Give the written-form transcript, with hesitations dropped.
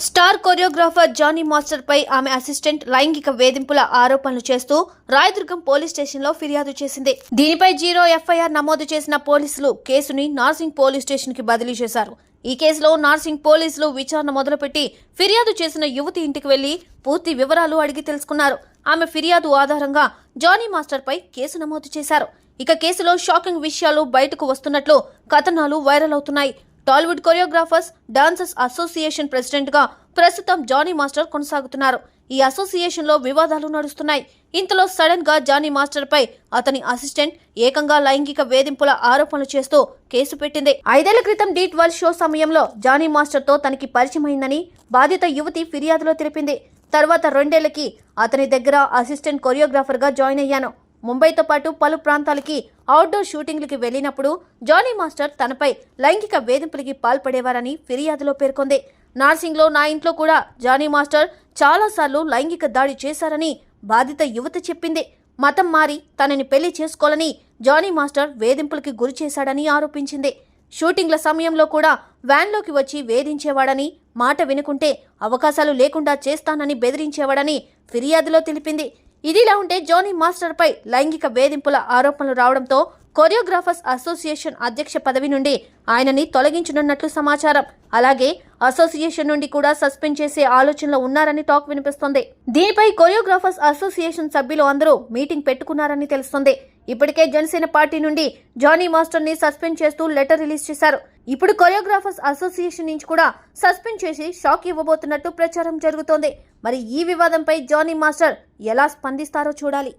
Star choreographer Johnny master పై ఆమె assistant లైంగిక వేధింపుల ఆరోపణలు చేస్తూ రాయదుర్గం పోలీస్ స్టేషన్ లో ఫిర్యాదు చేసింది. దీనిపై 0 ఎఫ్ఐఆర్ నమోదు చేసిన పోలీసులు కేసుని నార్సింగ్ పోలీస్ స్టేషన్ కి బదిలీ చేశారు. ఈ కేసులో నార్సింగ్ పోలీసులు విచారణ మొదలుపెట్టి ఫిర్యాదు చేసిన యువతి ఇంటికి వెళ్లి పూర్తి వివరాలు అడిగి తెలుసుకున్నారు. ఆమె ఫిర్యాదు ఆధారంగా జానీ మాస్టర్ పై కేసు నమోదు చేశారు. ఇక కేసులో షాకింగ్ విషయాలు బయటకు వస్తున్నట్లు కథనాలు వైరల్ అవుతున్నాయి. Tollywood choreographers dancers association president గా ప్రస్తుతం జానీ మాస్టర్ కొనసాగుతున్నారు. ఈ అసోసియేషన్ లో వివాదాలు నడుస్తున్నాయి. ఇంతలో సడన్ గా జానీ మాస్టర్ పై అతని అసిస్టెంట్ ఏకంగా లైంగిక వేధింపుల ఆరోపణలు చేస్తూ కేసు పెట్టింది. 5 ఏళ్ల క్రితం D12 షో సమయంలో జానీ మాస్టర్ తో తనకి పరిచయమైందని బాధిత యువతి ఫిర్యాదులో తెలిపింది. తర్వాత 2 ఏళ్లకి అతని దగ్గర అసిస్టెంట్ కొరియోగ్రాఫర్ గా జాయిన్ అయ్యాను. ముంబైతో పాటు పలు ప్రాంతాలకి అవుట్డోర్ షూటింగ్లకి వెళ్లినప్పుడు జానీ మాస్టర్ తనపై లైంగిక వేధింపులకి పాల్పడేవారని ఫిర్యాదులో పేర్కొంది. నార్సింగ్లో నా ఇంట్లో కూడా జానీ మాస్టర్ చాలాసార్లు లైంగిక దాడి చేశారని బాధిత యువతి చెప్పింది. మతం మారి తనని పెళ్లి చేసుకోవాలని జానీ మాస్టర్ వేధింపులకి గురి చేశాడని ఆరోపించింది. షూటింగ్ల సమయంలో కూడా వ్యాన్లోకి వచ్చి వేధించేవాడని, మాట వినుకుంటే అవకాశాలు లేకుండా చేస్తానని బెదిరించేవాడని ఫిర్యాదులో తెలిపింది. ఇదిలా ఉంటే జానీ మాస్టర్ పై లైంగిక వేధింపుల ఆరోపణలు రావడంతో కొరియోగ్రాఫర్స్ అసోసియేషన్ అధ్యక్ష పదవి నుండి ఆయనని తొలగించనున్నట్లు సమాచారం. అలాగే అసోసియేషన్ నుండి కూడా సస్పెండ్ చేసే ఆలోచనలో ఉన్నారని టాక్ వినిపిస్తోంది. దీనిపై కొరియోగ్రాఫర్స్ అసోసియేషన్ సభ్యులు అందరూ మీటింగ్ పెట్టుకున్నారని తెలుస్తోంది. ఇప్పటికే జనసేన పార్టీ నుండి జానీ మాస్టర్ ని సస్పెండ్ చేస్తూ లెటర్ రిలీజ్ చేశారు. ఇప్పుడు కొరియోగ్రాఫర్స్ అసోసియేషన్ నుంచి కూడా సస్పెండ్ చేసి షాక్ ఇవ్వబోతున్నట్టు ప్రచారం జరుగుతోంది. మరి ఈ వివాదంపై జానీ మాస్టర్ ఎలా స్పందిస్తారో చూడాలి.